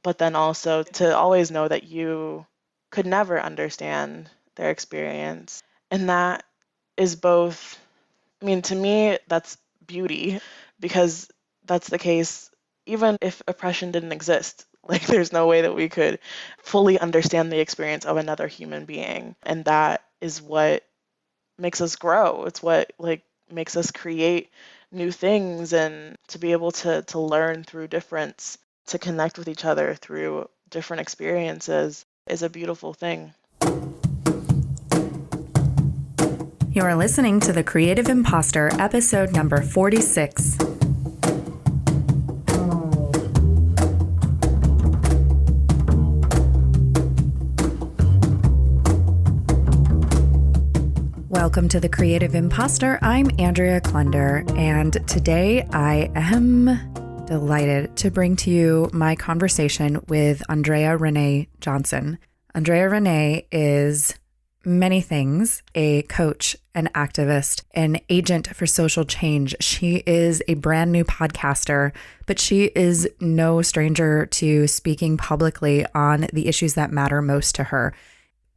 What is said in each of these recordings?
but then also to always know that you could never understand their experience. And that is both, I mean, to me, that's beauty, because that's the case even if oppression didn't exist. Like, there's no way that we could fully understand the experience of another human being. And that is what makes us grow. It's what, like, makes us create new things, and to be able to learn through difference, to connect with each other through different experiences is a beautiful thing. You are listening to The Creative Impostor, episode number 46. Welcome to The Creative Impostor. I'm Andrea Klunder, and today I am delighted to bring to you my conversation with Andrea Ranae Johnson. Andrea Ranae is many things: a coach, an activist, an agent for social change. She is a brand new podcaster, but she is no stranger to speaking publicly on the issues that matter most to her.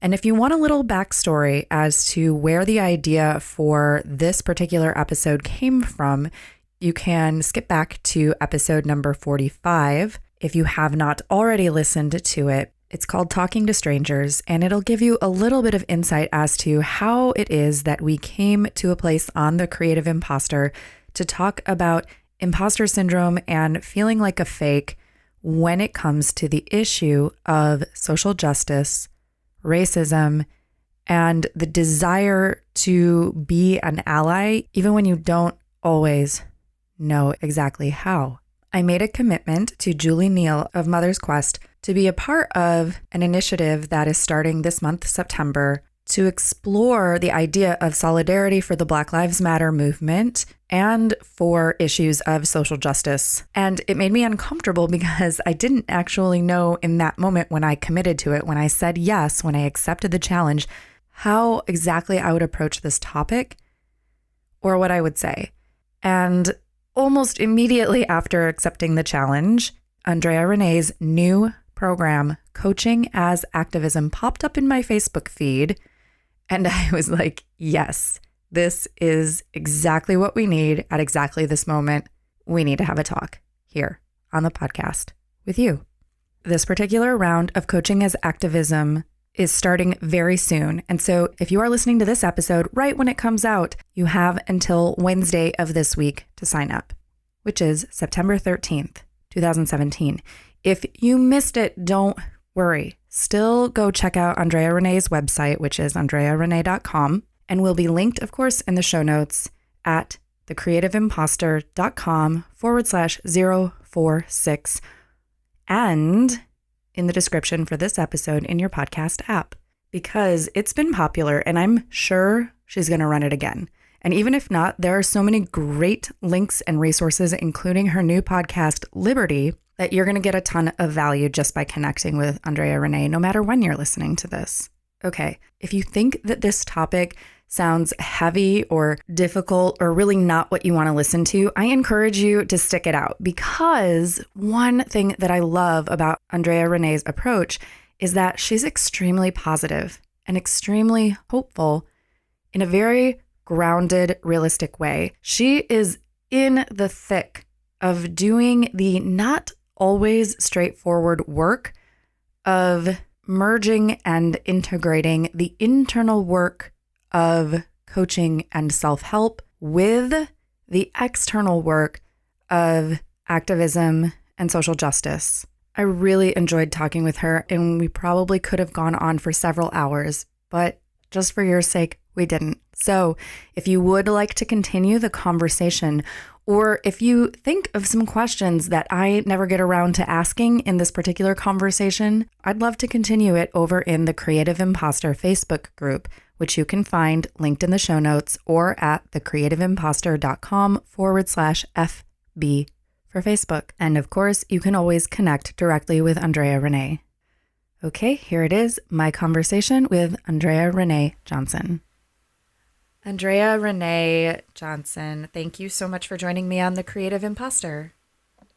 And if you want a little backstory as to where the idea for this particular episode came from, you can skip back to episode number 45 if you have not already listened to it. It's called Talking to Strangers, and it'll give you a little bit of insight as to how it is that we came to a place on The Creative Impostor to talk about imposter syndrome and feeling like a fake when it comes to the issue of social justice, racism, and the desire to be an ally, even when you don't always know exactly how. I made a commitment to Julie Neal of Mother's Quest to be a part of an initiative that is starting this month, September, to explore the idea of solidarity for the Black Lives Matter movement and for issues of social justice. And it made me uncomfortable because I didn't actually know in that moment when I committed to it, when I said yes, when I accepted the challenge, how exactly I would approach this topic or what I would say. And almost immediately after accepting the challenge, Andrea Ranae's new program, Coaching as Activism, popped up in my Facebook feed. And I was like, yes, this is exactly what we need at exactly this moment. We need to have a talk here on the podcast with you. This particular round of Coaching as Activism is starting very soon. And so if you are listening to this episode right when it comes out, you have until Wednesday of this week to sign up, which is September 13th, 2017. If you missed it, don't worry. Still go check out Andrea Ranae's website, which is andrearanae.com, and will be linked, of course, in the show notes at thecreativeimpostor.com/046 and in the description for this episode in your podcast app, because it's been popular and I'm sure she's going to run it again. And even if not, there are so many great links and resources, including her new podcast, Liberty, that you're going to get a ton of value just by connecting with Andrea Ranae, no matter when you're listening to this. Okay, if you think that this topic sounds heavy or difficult or really not what you want to listen to, I encourage you to stick it out, because one thing that I love about Andrea Ranae's approach is that she's extremely positive and extremely hopeful in a very grounded, realistic way. She is in the thick of doing the not always straightforward work of merging and integrating the internal work of coaching and self-help with the external work of activism and social justice. I really enjoyed talking with her, and we probably could have gone on for several hours, but just for your sake, we didn't. So if you would like to continue the conversation, or if you think of some questions that I never get around to asking in this particular conversation, I'd love to continue it over in the Creative Impostor Facebook group, which you can find linked in the show notes or at thecreativeimpostor.com/FB for Facebook. And of course, you can always connect directly with Andrea Ranae. Okay, here it is, my conversation with Andrea Ranae Johnson. Andrea Ranae Johnson, thank you so much for joining me on The Creative Impostor.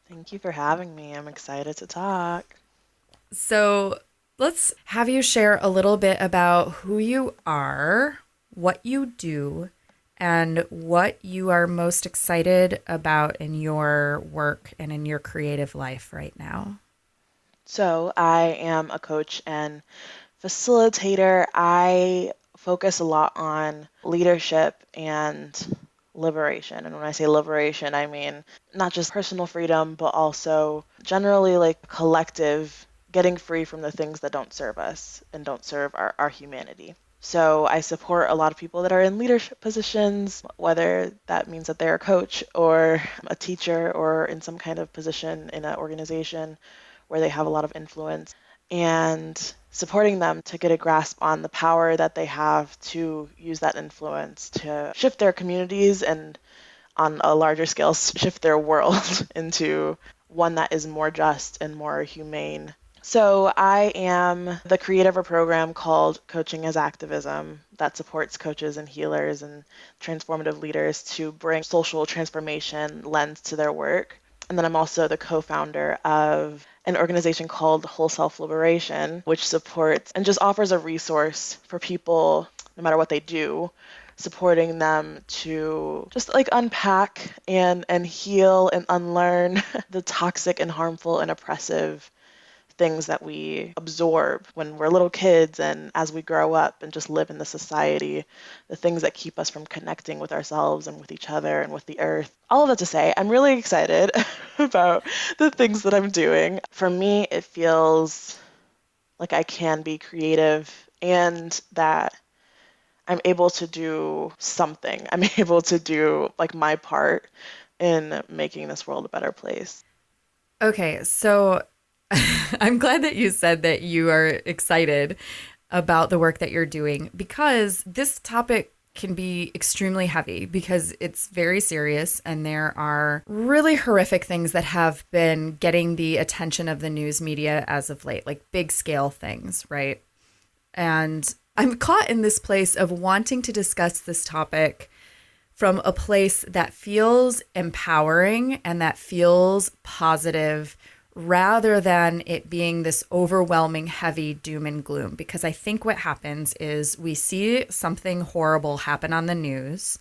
Thank you for having me. I'm excited to talk. So let's have you share a little bit about who you are, what you do, and what you are most excited about in your work and in your creative life right now. So, I am a coach and facilitator. I focus a lot on leadership and liberation. And when I say liberation, I mean not just personal freedom, but also generally like collective getting free from the things that don't serve us and don't serve our humanity. So I support a lot of people that are in leadership positions, whether that means that they're a coach or a teacher or in some kind of position in an organization where they have a lot of influence, and supporting them to get a grasp on the power that they have to use that influence to shift their communities and, on a larger scale, shift their world into one that is more just and more humane. So I am the creator of a program called Coaching as Activism that supports coaches and healers and transformative leaders to bring social transformation lens to their work. And then I'm also the co-founder of an organization called Whole Self Liberation, which supports and just offers a resource for people, no matter what they do, supporting them to just like unpack and heal and unlearn the toxic and harmful and oppressive things that we absorb when we're little kids and as we grow up and just live in the society, the things that keep us from connecting with ourselves and with each other and with the earth. All of that to say, I'm really excited about the things that I'm doing. For me, it feels like I can be creative and that I'm able to do something. I'm able to do like my part in making this world a better place. Okay, so I'm glad that you said that you are excited about the work that you're doing because this topic can be extremely heavy because it's very serious and there are really horrific things that have been getting the attention of the news media as of late, like big scale things, right? And I'm caught in this place of wanting to discuss this topic from a place that feels empowering and that feels positive rather than it being this overwhelming, heavy doom and gloom. Because I think what happens is we see something horrible happen on the news,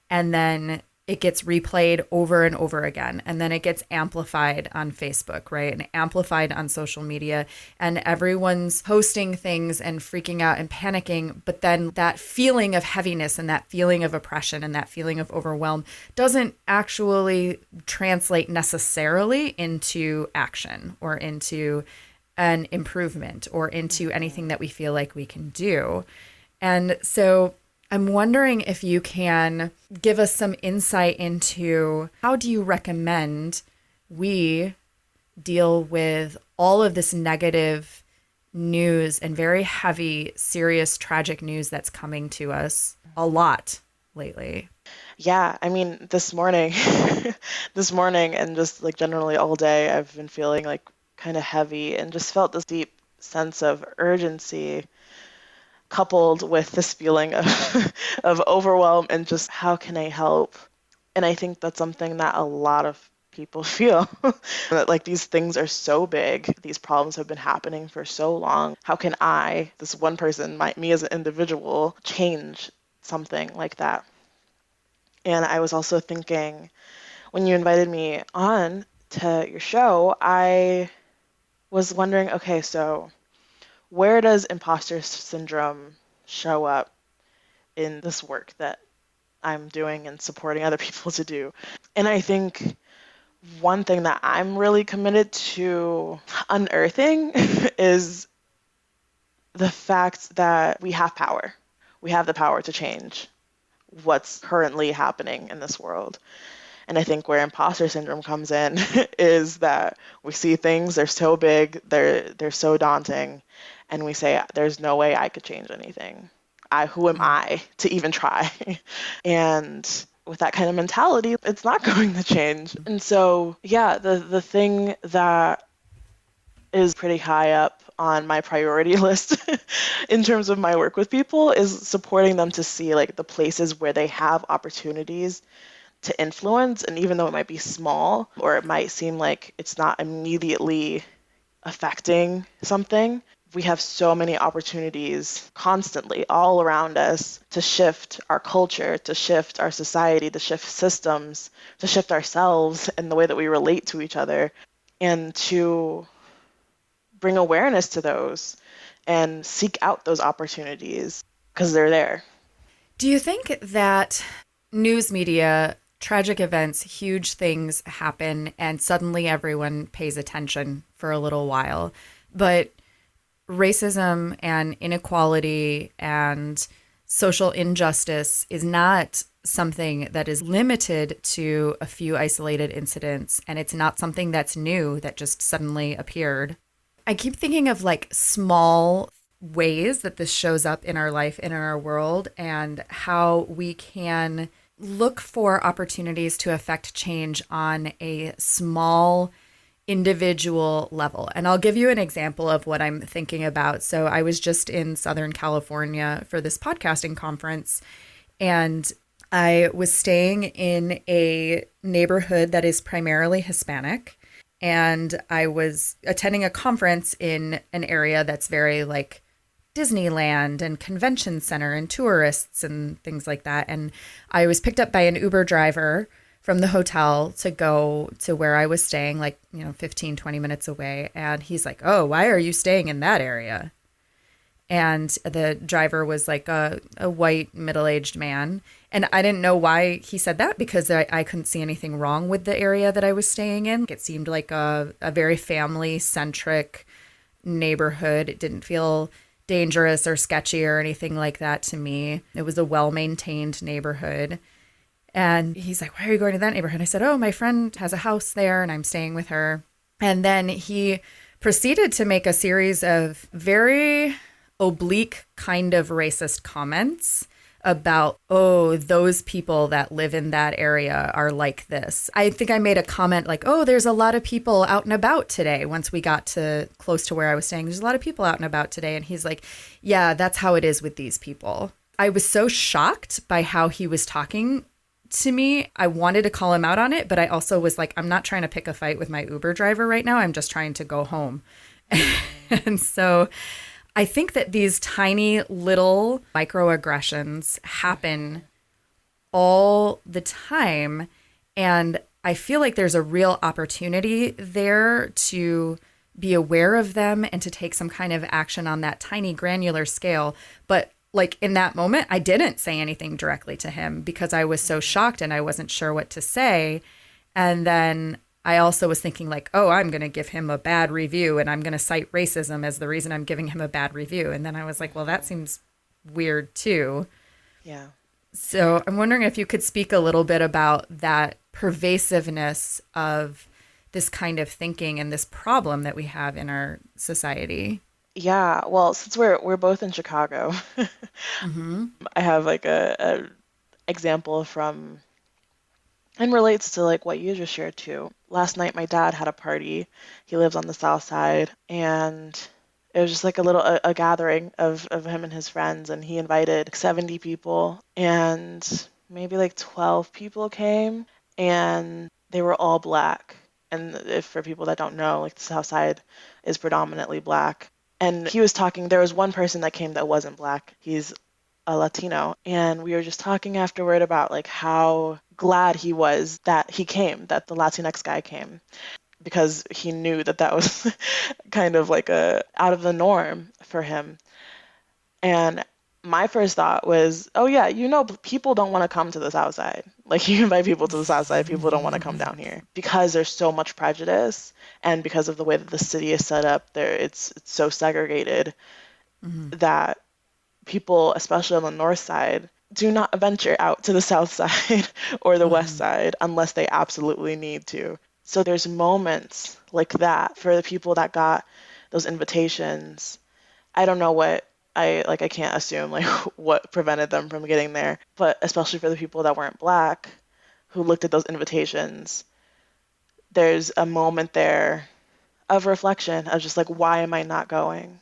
and then it gets replayed over and over again. And then it gets amplified on Facebook, right? And amplified on social media. And everyone's posting things and freaking out and panicking. But then that feeling of heaviness and that feeling of oppression and that feeling of overwhelm doesn't actually translate necessarily into action or into an improvement or into anything that we feel like we can do. And so I'm wondering if you can give us some insight into how do you recommend we deal with all of this negative news and very heavy, serious, tragic news that's coming to us a lot lately. Yeah, I mean, this morning, this morning, and just like generally all day, I've been feeling like kind of heavy and just felt this deep sense of urgency coupled with this feeling of of overwhelm and just how can I help? And I think that's something that a lot of people feel that like these things are so big, these problems have been happening for so long. How can I, this one person, me as an individual, change something like that? And I was also thinking when you invited me on to your show, I was wondering, okay, so where does imposter syndrome show up in this work that I'm doing and supporting other people to do? And I think one thing that I'm really committed to unearthing is the fact that we have power. We have the power to change what's currently happening in this world. And I think where imposter syndrome comes in is that we see things, they're so big, they're so daunting, and we say, there's no way I could change anything. Who am I to even try? And with that kind of mentality, it's not going to change. And so, yeah, the thing that is pretty high up on my priority list in terms of my work with people is supporting them to see like the places where they have opportunities to influence. And even though it might be small or it might seem like it's not immediately affecting something, we have so many opportunities constantly all around us to shift our culture, to shift our society, to shift systems, to shift ourselves and the way that we relate to each other, and to bring awareness to those and seek out those opportunities because they're there. Do you think that news media, tragic events, huge things happen, and suddenly everyone pays attention for a little while? But racism and inequality and social injustice is not something that is limited to a few isolated incidents, and it's not something that's new that just suddenly appeared. I keep thinking of like small ways that this shows up in our life and in our world, and how we can look for opportunities to affect change on a small individual level. And I'll give you an example of what I'm thinking about. So I was just in Southern California for this podcasting conference, and I was staying in a neighborhood that is primarily Hispanic. And I was attending a conference in an area that's very like Disneyland and convention center and tourists and things like that. And I was picked up by an Uber driver from the hotel to go to where I was staying, like, 15, 20 minutes away. And he's like, "Oh, why are you staying in that area?" And the driver was like a white middle-aged man. And I didn't know why he said that, because I couldn't see anything wrong with the area that I was staying in. It seemed like a very family-centric neighborhood. It didn't feel dangerous or sketchy or anything like that to me. It was a well-maintained neighborhood. And he's like, "Why are you going to that neighborhood?" I said, "Oh, my friend has a house there and I'm staying with her." And then he proceeded to make a series of very oblique kind of racist comments about, "Oh, those people that live in that area are like this." I think I made a comment like, "Oh, there's a lot of people out and about today." Once we got to close to where I was staying, "There's a lot of people out and about today." And he's like, "Yeah, that's how it is with these people." I was so shocked by how he was talking to me. I wanted to call him out on it, but I also was like, I'm not trying to pick a fight with my Uber driver right now. I'm just trying to go home. And so I think that these tiny little microaggressions happen all the time. And I feel like there's a real opportunity there to be aware of them and to take some kind of action on that tiny granular scale. But like in that moment, I didn't say anything directly to him because I was so shocked and I wasn't sure what to say. And then I also was thinking like, oh, I'm going to give him a bad review and I'm going to cite racism as the reason I'm giving him a bad review. And then I was like, well, that seems weird too. Yeah. So I'm wondering if you could speak a little bit about that pervasiveness of this kind of thinking and this problem that we have in our society. Yeah, well, since we're both in Chicago, Mm-hmm. I have like a example from and relates to like what you just shared too. Last night my dad had a party. He lives on the south side, and it was just like a gathering of him and his friends, and he invited like 70 people, and maybe like 12 people came, and they were all black. And if for people that don't know, like the south side is predominantly black. And he was talking, there was one person that came that wasn't black. He's a Latino. And we were just talking afterward about like how glad he was that he came, that the Latinx guy came, because he knew that that was kind of like a out of the norm for him. And my first thought was, oh yeah, people don't want to come to the South Side. Like you invite people to the South Side, people don't want to come down here because there's so much prejudice, and because of the way that the city is set up, there it's so segregated Mm-hmm. that people, especially on the North Side, do not venture out to the South Side or the West Mm-hmm. Side unless they absolutely need to. So there's moments like that for the people that got those invitations. I don't know what I can't assume like what prevented them from getting there, but especially for the people that weren't black who looked at those invitations, there's a moment there of reflection of just like, why am I not going?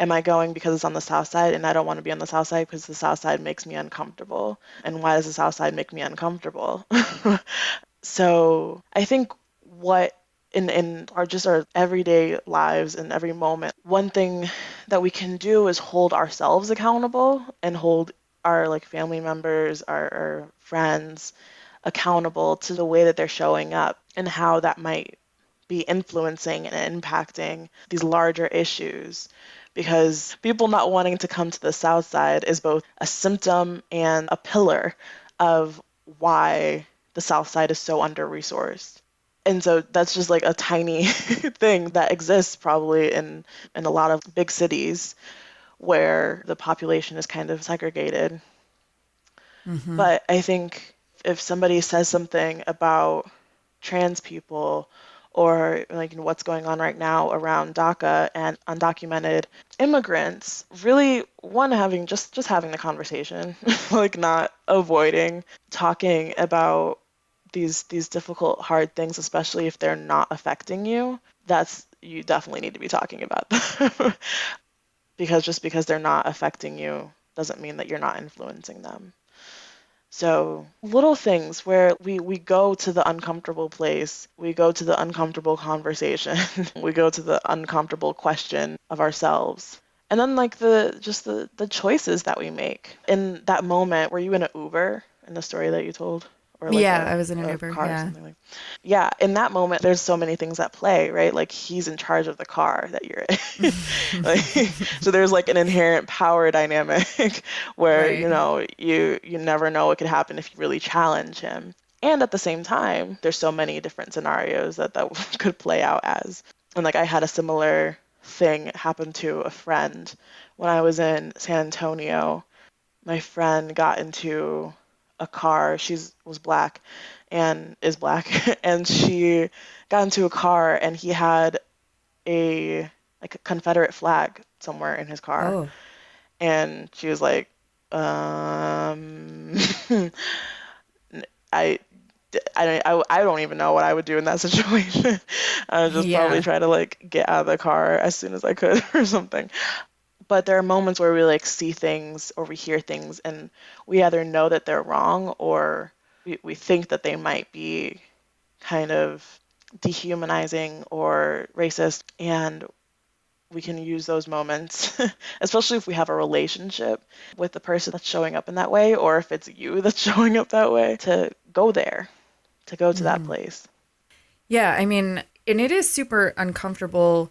Am I going because it's on the South Side and I don't want to be on the South Side because the South Side makes me uncomfortable? And why does the South Side make me uncomfortable? So I think what in our everyday lives in every moment. One thing that we can do is hold ourselves accountable and hold our like family members, our friends accountable to the way that they're showing up and how that might be influencing and impacting these larger issues. Because people not wanting to come to the South Side is both a symptom and a pillar of why the South Side is so under-resourced. And so that's just like a tiny thing that exists probably in a lot of big cities where the population is kind of segregated. Mm-hmm. But I think if somebody says something about trans people or like what's going on right now around DACA and undocumented immigrants, really one having just having the conversation, like not avoiding talking about these difficult, hard things, especially if they're not affecting you, that's you definitely need to be talking about them. Because just because they're not affecting you doesn't mean that you're not influencing them. So little things where we go to the uncomfortable place, we go to the uncomfortable conversation, we go to the uncomfortable question of ourselves. And then like the choices that we make. In that moment, were you in an Uber in the story that you told? Or like Yeah, I was in an a Uber. car or Yeah. something like yeah, in that moment there's so many things at play, right? Like he's in charge of the car that you're in. Like, so there's like an inherent power dynamic where, Right. you never know what could happen if you really challenge him. And at the same time, there's so many different scenarios that could play out as. And like I had a similar thing happen to a friend when I was in San Antonio. My friend got into a car. She was black and is black, and she got into a car, and he had a like a Confederate flag somewhere in his car, Oh, and she was like, I. I don't even know what I would do in that situation. I would just probably yeah. try to like get out of the car as soon as I could or something. But there are moments where we like see things or we hear things and we either know that they're wrong or we think that they might be kind of dehumanizing or racist. And we can use those moments, especially if we have a relationship with the person that's showing up in that way, or if it's you that's showing up that way, to go there, to go to that Hmm. place. Yeah, I mean, and it is super uncomfortable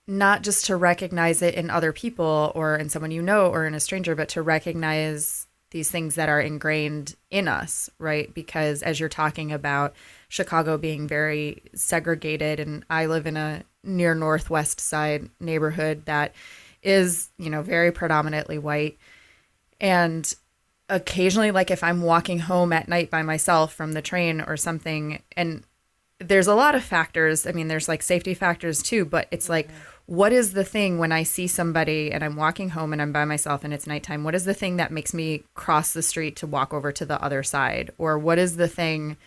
not just to recognize it in other people or in someone you know or in a stranger, but to recognize these things that are ingrained in us, right? Because as you're talking about Chicago being very segregated, and I live in a near Northwest Side neighborhood that is, very predominantly white. And occasionally, like if I'm walking home at night by myself from the train or something, and there's a lot of factors. I mean, there's like safety factors too, but it's like, Hmm. what is the thing when I see somebody and I'm walking home and I'm by myself and it's nighttime? What is the thing that makes me cross the street to walk over to the other side? Or what is the thing?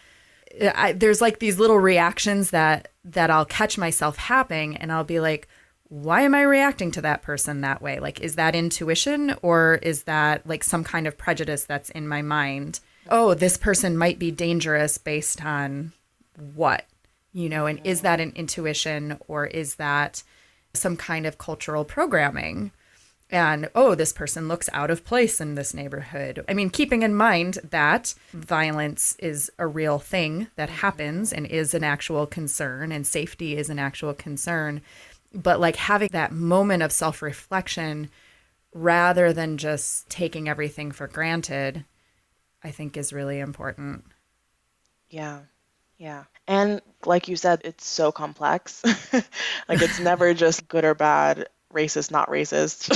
There's like these little reactions that I'll catch myself having, and I'll be like, why am I reacting to that person that way? Like, is that intuition or is that like some kind of prejudice that's in my mind? Oh, this person might be dangerous based on what, and is Hmm. that an intuition or is that some kind of cultural programming? And oh, this person looks out of place in this neighborhood. I mean, keeping in mind that violence is a real thing that happens Hmm. and is an actual concern, and safety is an actual concern. But like having that moment of self reflection rather than just taking everything for granted, I think is really important. Yeah. Yeah. And like you said, it's so complex. Like it's never just good or bad, racist, not racist,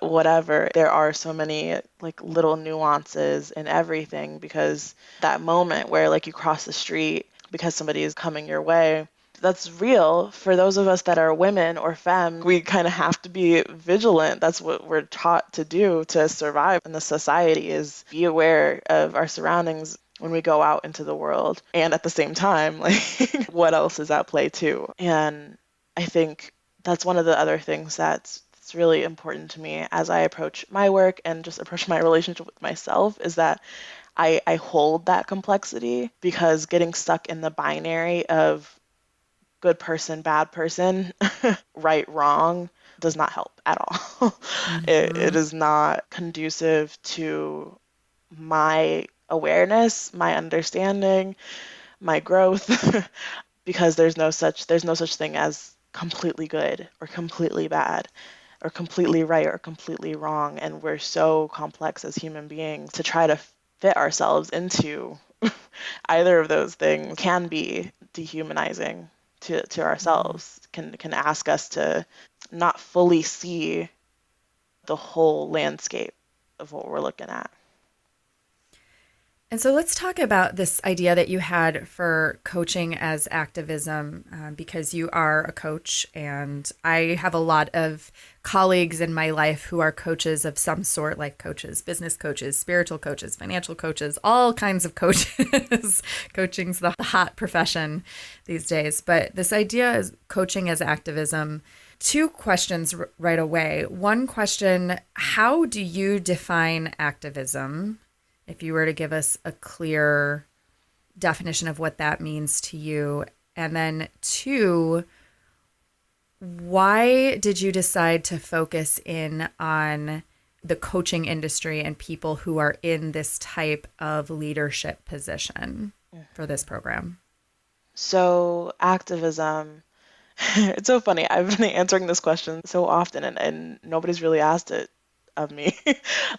whatever. There are so many like little nuances in everything because that moment where like you cross the street because somebody is coming your way, that's real. For those of us that are women or femme, we kind of have to be vigilant. That's what we're taught to do to survive in the society is be aware of our surroundings when we go out into the world. And at the same time, like what else is at play too? And I think that's one of the other things that's really important to me as I approach my work and just approach my relationship with myself is that I hold that complexity because getting stuck in the binary of good person, bad person, right, wrong, does not help at all. It Mm-hmm. is not conducive to my awareness, my understanding, my growth, because there's no such thing as completely good or completely bad or completely right or completely wrong. And we're so complex as human beings to try to fit ourselves into either of those things can be dehumanizing to ourselves, can ask us to not fully see the whole landscape of what we're looking at. And so let's talk about this idea that you had for coaching as activism, because you are a coach, and I have a lot of colleagues in my life who are coaches of some sort, like coaches, business coaches, spiritual coaches, financial coaches, all kinds of coaches. Coaching's the hot profession these days. But this idea is coaching as activism. Two questions right away. One question: how do you define activism? If you were to give us a clear definition of what that means to you. And then two, why did you decide to focus in on the coaching industry and people who are in this type of leadership position for this program? So, activism, it's so funny. I've been answering this question so often, and nobody's really asked it of me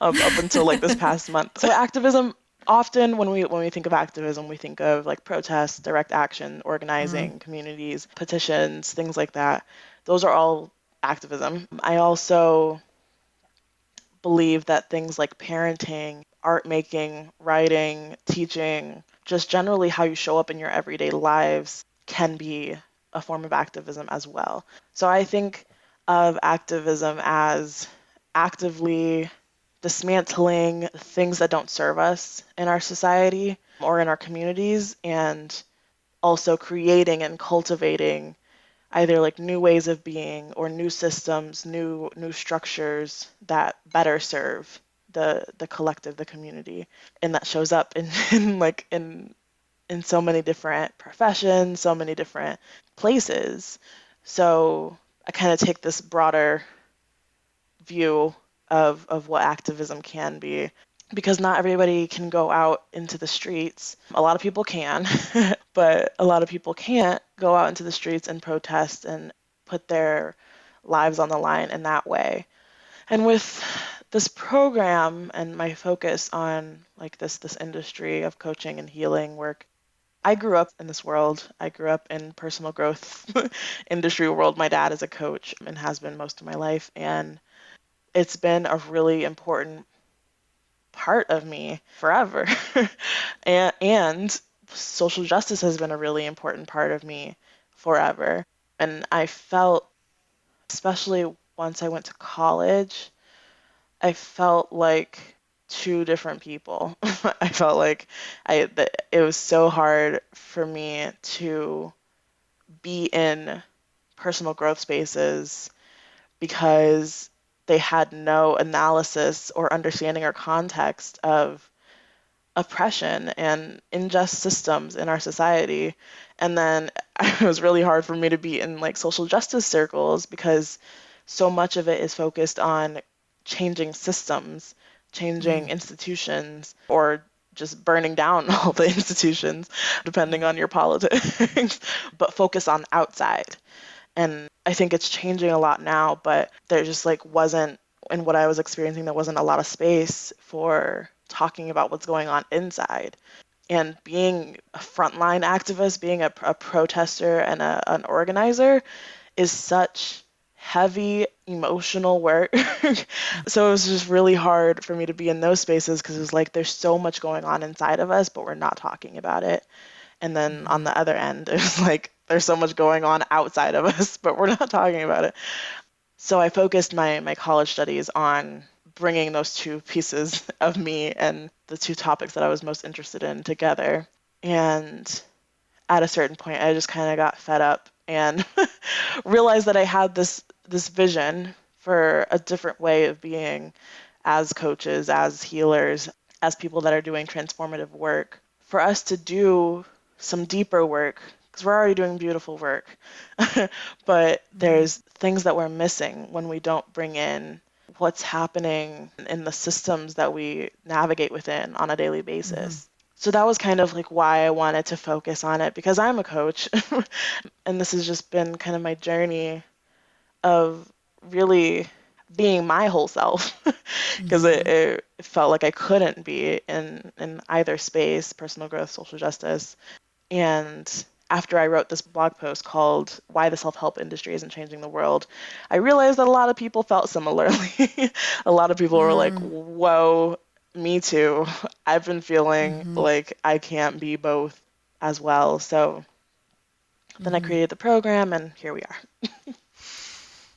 up until like this past month. So, activism, often when we think of activism, we think of like protests, direct action, Mm, organizing communities, petitions, things like that. Those are all activism. I also believe that things like parenting, art making, writing, teaching, just generally how you show up in your everyday lives can be a form of activism as well. So I think of activism as actively dismantling things that don't serve us in our society or in our communities, and also creating and cultivating either like new ways of being or new systems, new structures that better serve the collective, the community. And that shows up in, in so many different professions, so many different places. So I kind of take this broader view of what activism can be, because not everybody can go out into the streets. A lot of people can, but a lot of people can't go out into the streets and protest and put their lives on the line in that way. And with this program and my focus on like this industry of coaching and healing work, I grew up in this world. I grew up in personal growth industry world. My dad is a coach and has been most of my life, and it's been a really important part of me forever. And social justice has been a really important part of me forever. And I felt, especially once I went to college, I felt like two different people. I felt like that it was so hard for me to be in personal growth spaces because they had no analysis or understanding or context of oppression and unjust systems in our society. And then it was really hard for me to be in like social justice circles because so much of it is focused on changing systems, changing mm, institutions, or just burning down all the institutions, depending on your politics, but focus on outside. And I think it's changing a lot now, but there just like wasn't, in what I was experiencing, there wasn't a lot of space for talking about what's going on inside. And being a frontline activist, being a protester and an organizer is such heavy emotional work. So it was just really hard for me to be in those spaces because it was like there's so much going on inside of us, but we're not talking about it. And then on mm-hmm. the other end, it was like there's so much going on outside of us, but we're not talking about it. So I focused my college studies on bringing those two pieces of me and the two topics that I was most interested in together. And at a certain point, I just kind of got fed up and realized that I had this vision for a different way of being as coaches, as healers, as people that are doing transformative work, for us to do some deeper work, because we're already doing beautiful work. But there's things that we're missing when we don't bring in what's happening in the systems that we navigate within on a daily basis. So that was kind of like why I wanted to focus on it, because I'm a coach. And this has just been kind of my journey of really being my whole self, because it felt like I couldn't be in either space, personal growth, social justice. And after I wrote this blog post called Why the Self-Help Industry Isn't Changing the World, I realized that a lot of people felt similarly. A lot of people were like, whoa, me too. I've been feeling like I can't be both as well. So then I created the program, and here we are.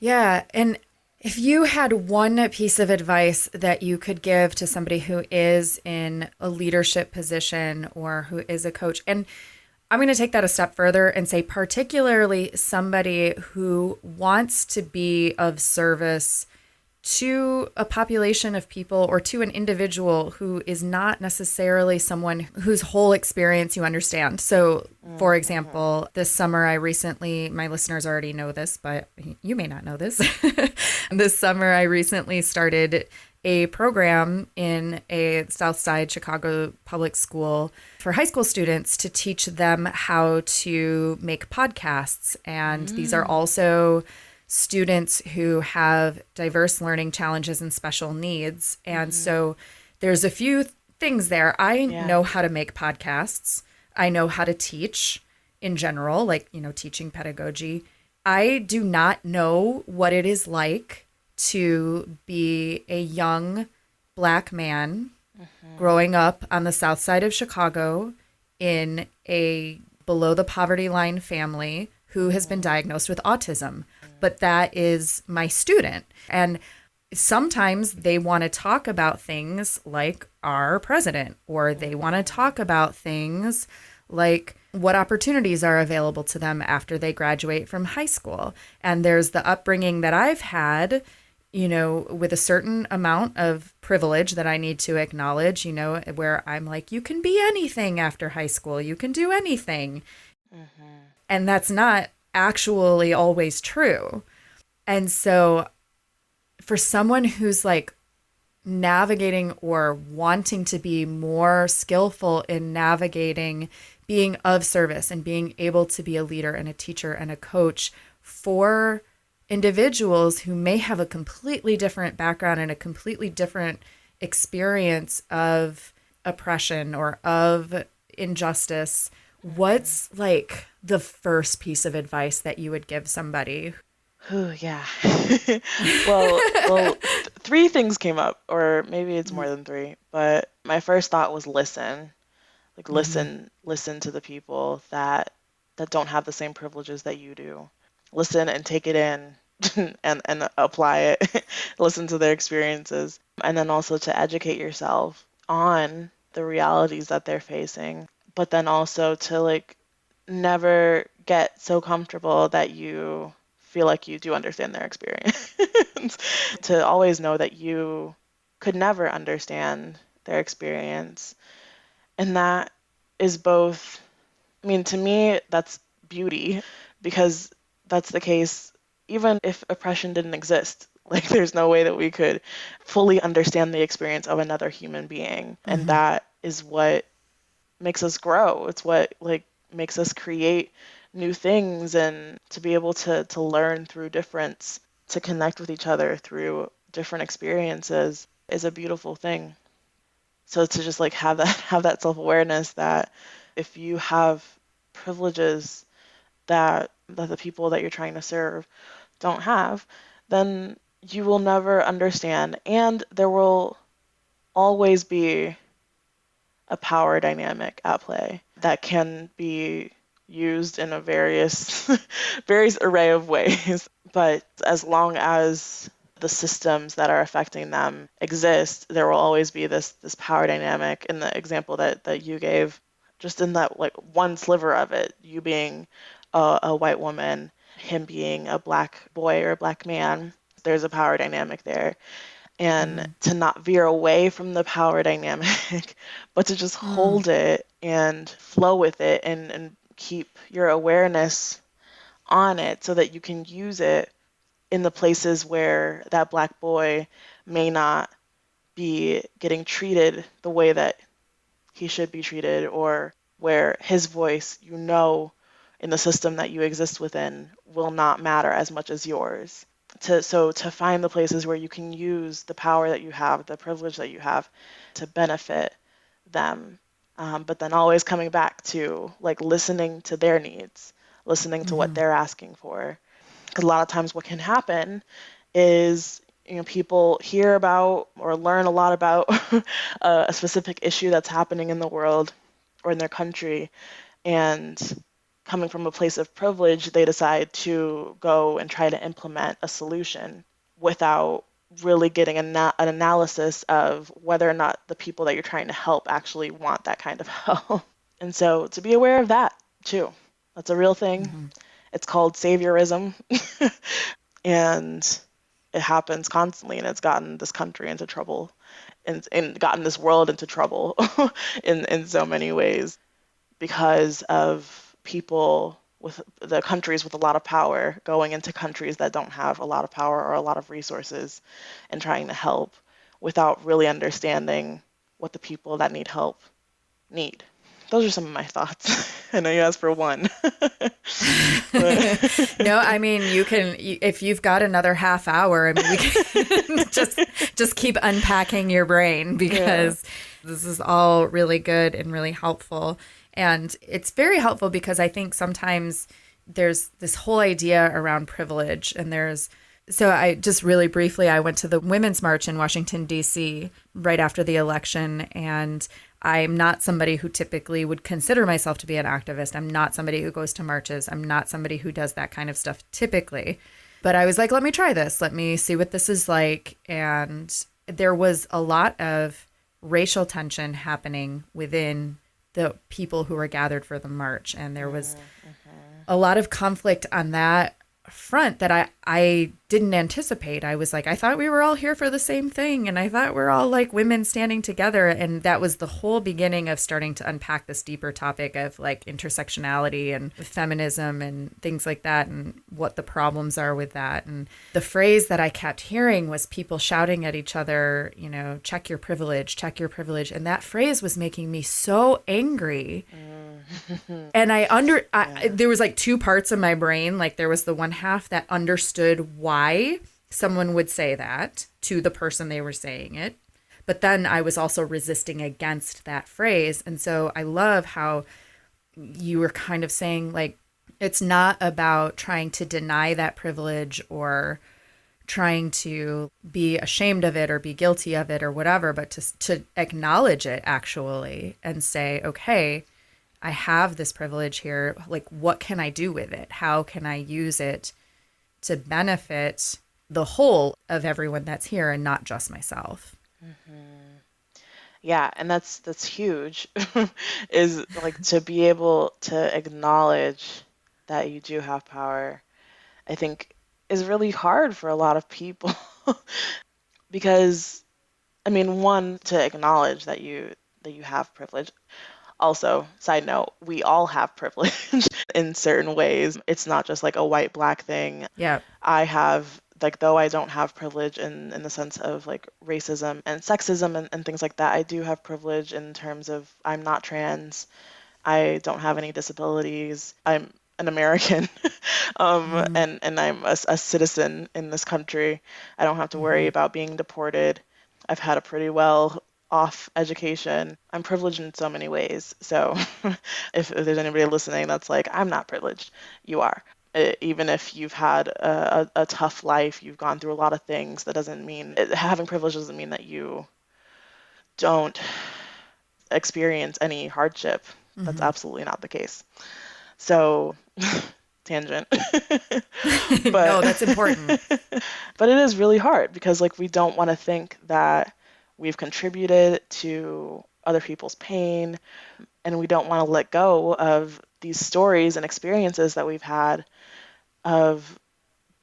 Yeah. And if you had one piece of advice that you could give to somebody who is in a leadership position or who is a coach, and I'm going to take that a step further and say, particularly somebody who wants to be of service to a population of people or to an individual who is not necessarily someone whose whole experience you understand. So, for example, this summer my listeners already know this, but you may not know this. This summer, I recently started a program in a Southside Chicago public school for high school students to teach them how to make podcasts. And these are also students who have diverse learning challenges and special needs. And so there's a few things there. I know how to make podcasts. I know how to teach in general, like, teaching pedagogy. I do not know what it is like to be a young Black man growing up on the south side of Chicago in a below the poverty line family who has been diagnosed with autism. But that is my student. And sometimes they want to talk about things like our president, or they want to talk about things like what opportunities are available to them after they graduate from high school. And there's the upbringing that I've had, with a certain amount of privilege that I need to acknowledge, where I'm like, you can be anything after high school. You can do anything. And that's not actually always true. And so for someone who's like navigating or wanting to be more skillful in navigating being of service and being able to be a leader and a teacher and a coach for individuals who may have a completely different background and a completely different experience of oppression or of injustice, what's like the first piece of advice that you would give somebody? Ooh, yeah. Well, three things came up, or maybe it's more than three, but my first thought was listen. Like listen to the people that don't have the same privileges that you do. Listen and take it in and apply it. Listen to their experiences. And then also to educate yourself on the realities that they're facing. But then also to like never get so comfortable that you feel like you do understand their experience. To always know that you could never understand their experience. And that is both, to me, that's beauty, because that's the case even if oppression didn't exist. Like, there's no way that we could fully understand the experience of another human being. And that is what makes us grow. It's what, like, makes us create new things, and to be able to learn through difference, to connect with each other through different experiences is a beautiful thing. So to just like have that self-awareness that if you have privileges that the people that you're trying to serve don't have, then you will never understand, and there will always be a power dynamic at play that can be used in a various array of ways. But as long as the systems that are affecting them exist, there will always be this power dynamic. In the example that you gave, just in that like one sliver of it, you being a white woman, him being a Black boy or a Black man, there's a power dynamic there. And to not veer away from the power dynamic, but to just hold it and flow with it, and keep your awareness on it so that you can use it in the places where that Black boy may not be getting treated the way that he should be treated, or where his voice, in the system that you exist within, will not matter as much as yours. To find the places where you can use the power that you have, the privilege that you have, to benefit them, but then always coming back to like listening to their needs, listening to what Mm-hmm. they're asking for. Because a lot of times what can happen is, people hear about or learn a lot about a specific issue that's happening in the world or in their country, and coming from a place of privilege, they decide to go and try to implement a solution without really getting an analysis of whether or not the people that you're trying to help actually want that kind of help. And so to be aware of that too. That's a real thing. Mm-hmm. It's called saviorism. And it happens constantly, and it's gotten this country into trouble, and gotten this world into trouble in so many ways, because of people with the countries with a lot of power going into countries that don't have a lot of power or a lot of resources, and trying to help without really understanding what the people that need help need. Those are some of my thoughts. I know you asked for one. But No, I mean, if you've got another half hour, I mean, we can just keep unpacking your brain, yeah. because this is all really good and really helpful. And it's very helpful because I think sometimes there's this whole idea around privilege, and so I just really briefly, I went to the Women's March in Washington, D.C. right after the election, and I'm not somebody who typically would consider myself to be an activist. I'm not somebody who goes to marches. I'm not somebody who does that kind of stuff typically. But I was like, let me try this. Let me see what this is like. And there was a lot of racial tension happening within the people who were gathered for the march. And there was a lot of conflict on that front that I didn't anticipate. I was like, I thought we were all here for the same thing. And I thought we're all like women standing together. And that was the whole beginning of starting to unpack this deeper topic of like intersectionality and feminism and things like that, and what the problems are with that. And the phrase that I kept hearing was people shouting at each other, check your privilege, check your privilege. And that phrase was making me so angry. And there was like two parts of my brain. Like there was the one half that understood why someone would say that to the person they were saying it. But then I was also resisting against that phrase. And so I love how you were kind of saying, like, it's not about trying to deny that privilege or trying to be ashamed of it or be guilty of it or whatever, but to acknowledge it actually and say, okay, I have this privilege here. Like, what can I do with it? How can I use it to benefit the whole of everyone that's here and not just myself? Yeah, and that's huge, is like to be able to acknowledge that you do have power, I think is really hard for a lot of people. Because I mean, one, to acknowledge that you have privilege. Also, side note, we all have privilege in certain ways. It's not just like a white black thing. Yeah. I have, like, though I don't have privilege in the sense of like racism and sexism and things like that, I do have privilege in terms of I'm not trans, I don't have any disabilities, I'm an American, Mm-hmm. and I'm a citizen in this country. I don't have to worry Mm-hmm. about being deported. I've had a pretty well off education. I'm privileged in so many ways. So if there's anybody listening that's like, I'm not privileged, you are. Even if you've had a tough life, you've gone through a lot of things, that doesn't mean, having privilege doesn't mean that you don't experience any hardship. That's Mm-hmm. absolutely not the case. So, tangent. No, But that's important. but it is really hard because like we don't want to think that we've contributed to other people's pain, and we don't want to let go of these stories and experiences that we've had of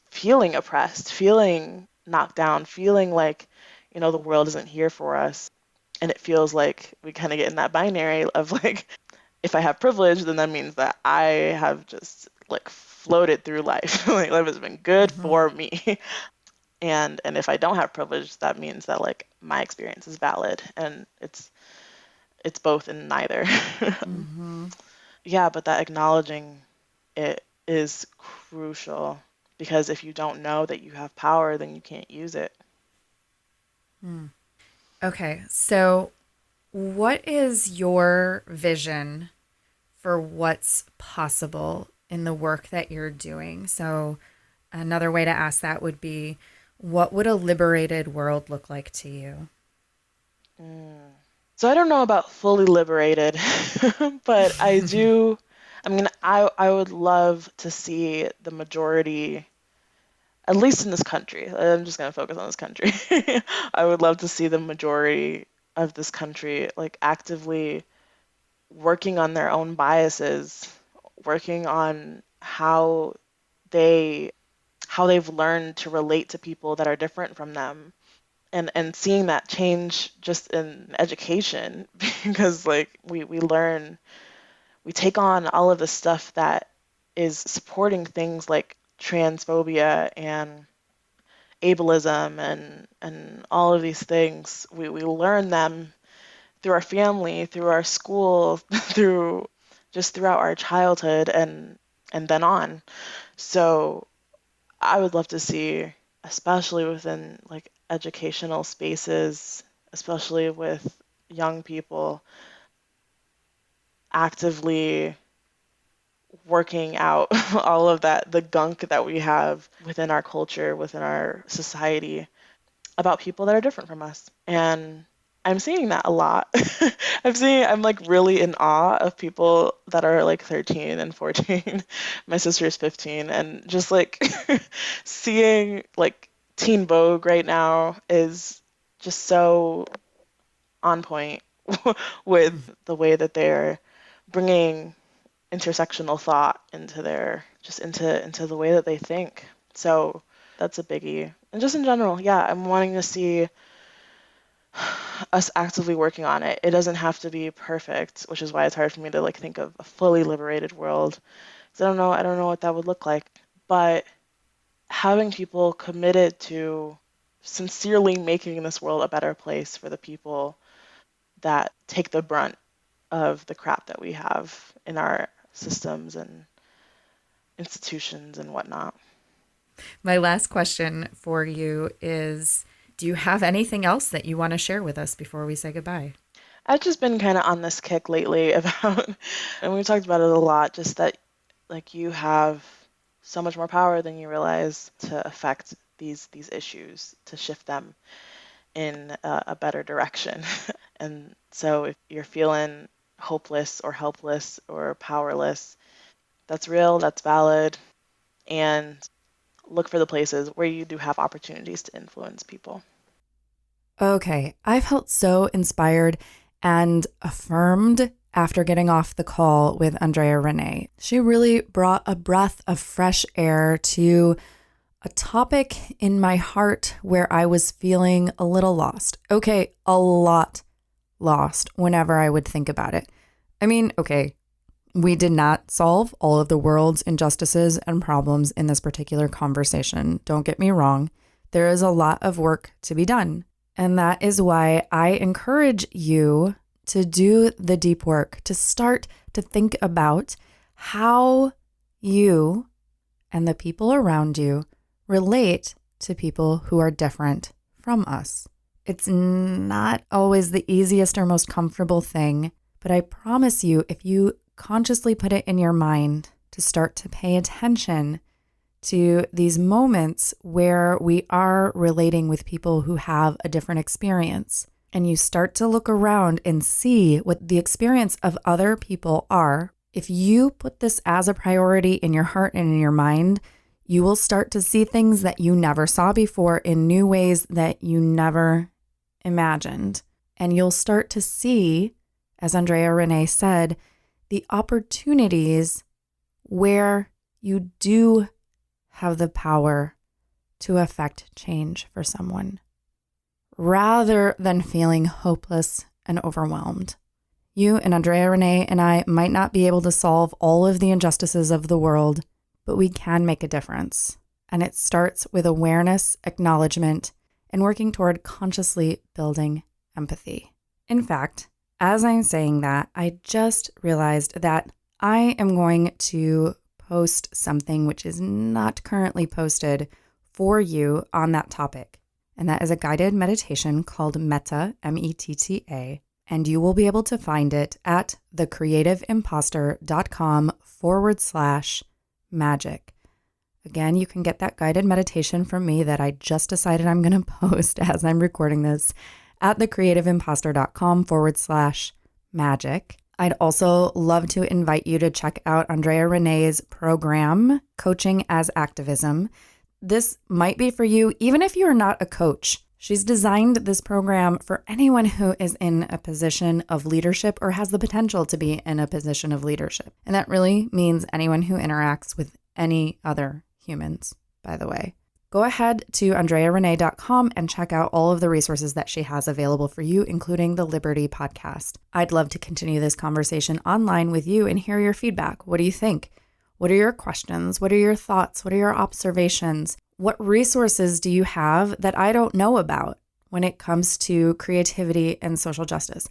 feeling oppressed, feeling knocked down, feeling like, the world isn't here for us. And it feels like we kind of get in that binary of like, If I have privilege, then that means that I have just like floated through life. Like life has been good Mm-hmm. for me. And if I don't have privilege, that means that like my experience is valid, and it's both and neither. Mm-hmm. Yeah, but that acknowledging it is crucial, because if you don't know that you have power, then you can't use it. Okay, so what is your vision for what's possible in the work that you're doing? So, another way to ask that would be, what would a liberated world look like to you? Mm. So I don't know about fully liberated, but I do. I mean, I would love to see the majority, at least in this country. I'm just going to focus on this country. I would love to see the majority of this country like actively working on their own biases, working on they how they've learned to relate to people that are different from them, and seeing that change just in education because like we take on all of the stuff that is supporting things like transphobia and ableism and all of these things. We learn them through our family, through our school, through just throughout our childhood and then on. So I would love to see, especially within like educational spaces, especially with young people, actively working out all of that, the gunk that we have within our culture, within our society, about people that are different from us. And I'm seeing that a lot. I'm like really in awe of people that are like 13 and 14. My sister's 15, and just like seeing like Teen Vogue right now is just so on point with the way that they're bringing intersectional thought into their just into the way that they think. So that's a biggie. And just in general, yeah, I'm wanting to see us actively working on it. It doesn't have to be perfect, which is why it's hard for me to like think of a fully liberated world. 'Cause I don't know what that would look like. But having people committed to sincerely making this world a better place for the people that take the brunt of the crap that we have in our systems and institutions and whatnot. My last question for you is, do you have anything else that you want to share with us before we say goodbye? I've just been kind of on this kick lately about, and we've talked about it a lot, just that like you have so much more power than you realize to affect these issues, to shift them in a better direction. And so if you're feeling hopeless or helpless or powerless, that's real, that's valid, and look for the places where you do have opportunities to influence people. Okay, I felt so inspired and affirmed after getting off the call with Andrea Ranae. She really brought a breath of fresh air to a topic in my heart where I was feeling a little lost. Okay, a lot lost whenever I would think about it. I mean, okay, we did not solve all of the world's injustices and problems in this particular conversation. Don't get me wrong. There is a lot of work to be done. And that is why I encourage you to do the deep work, to start to think about how you and the people around you relate to people who are different from us. It's not always the easiest or most comfortable thing, but I promise you, if you consciously put it in your mind to start to pay attention to these moments where we are relating with people who have a different experience, and you start to look around and see what the experience of other people are, if you put this as a priority in your heart and in your mind, you will start to see things that you never saw before in new ways that you never imagined. And you'll start to see, as Andrea Ranae said, the opportunities where you do have the power to affect change for someone, rather than feeling hopeless and overwhelmed. You and Andrea Ranae and I might not be able to solve all of the injustices of the world, but we can make a difference. And it starts with awareness, acknowledgement, and working toward consciously building empathy. In fact, as I'm saying that, I just realized that I am going to post something which is not currently posted for you on that topic. And that is a guided meditation called Metta, METTA. And you will be able to find it at thecreativeimpostor.com/magic. Again, you can get that guided meditation from me that I just decided I'm going to post as I'm recording this at thecreativeimpostor.com/magic. I'd also love to invite you to check out Andrea Ranae's program, Coaching as Activism. This might be for you, even if you're not a coach. She's designed this program for anyone who is in a position of leadership or has the potential to be in a position of leadership. And that really means anyone who interacts with any other humans, by the way. Go ahead to andrearanae.com and check out all of the resources that she has available for you, including the Liberty podcast. I'd love to continue this conversation online with you and hear your feedback. What do you think? What are your questions? What are your thoughts? What are your observations? What resources do you have that I don't know about when it comes to creativity and social justice?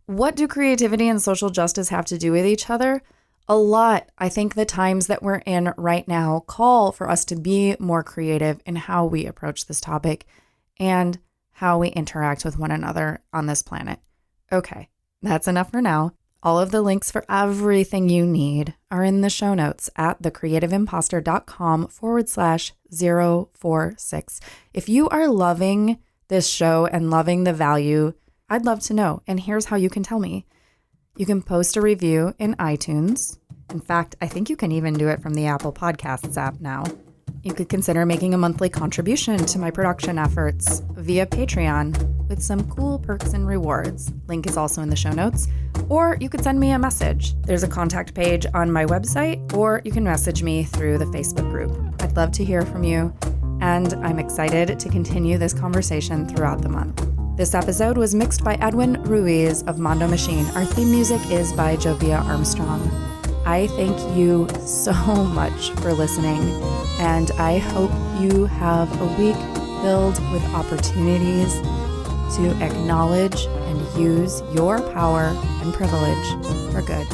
What do creativity and social justice have to do with each other? A lot. I think the times that we're in right now call for us to be more creative in how we approach this topic and how we interact with one another on this planet. Okay, that's enough for now. All of the links for everything you need are in the show notes at thecreativeimpostor.com/046. If you are loving this show and loving the value, I'd love to know. And here's how you can tell me. You can post a review in iTunes. In fact, I think you can even do it from the Apple Podcasts app now. You could consider making a monthly contribution to my production efforts via Patreon with some cool perks and rewards. Link is also in the show notes. Or you could send me a message. There's a contact page on my website, or you can message me through the Facebook group. I'd love to hear from you, and I'm excited to continue this conversation throughout the month. This episode was mixed by Edwin Ruiz of Mondo Machine. Our theme music is by Jovia Armstrong. I thank you so much for listening, and I hope you have a week filled with opportunities to acknowledge and use your power and privilege for good.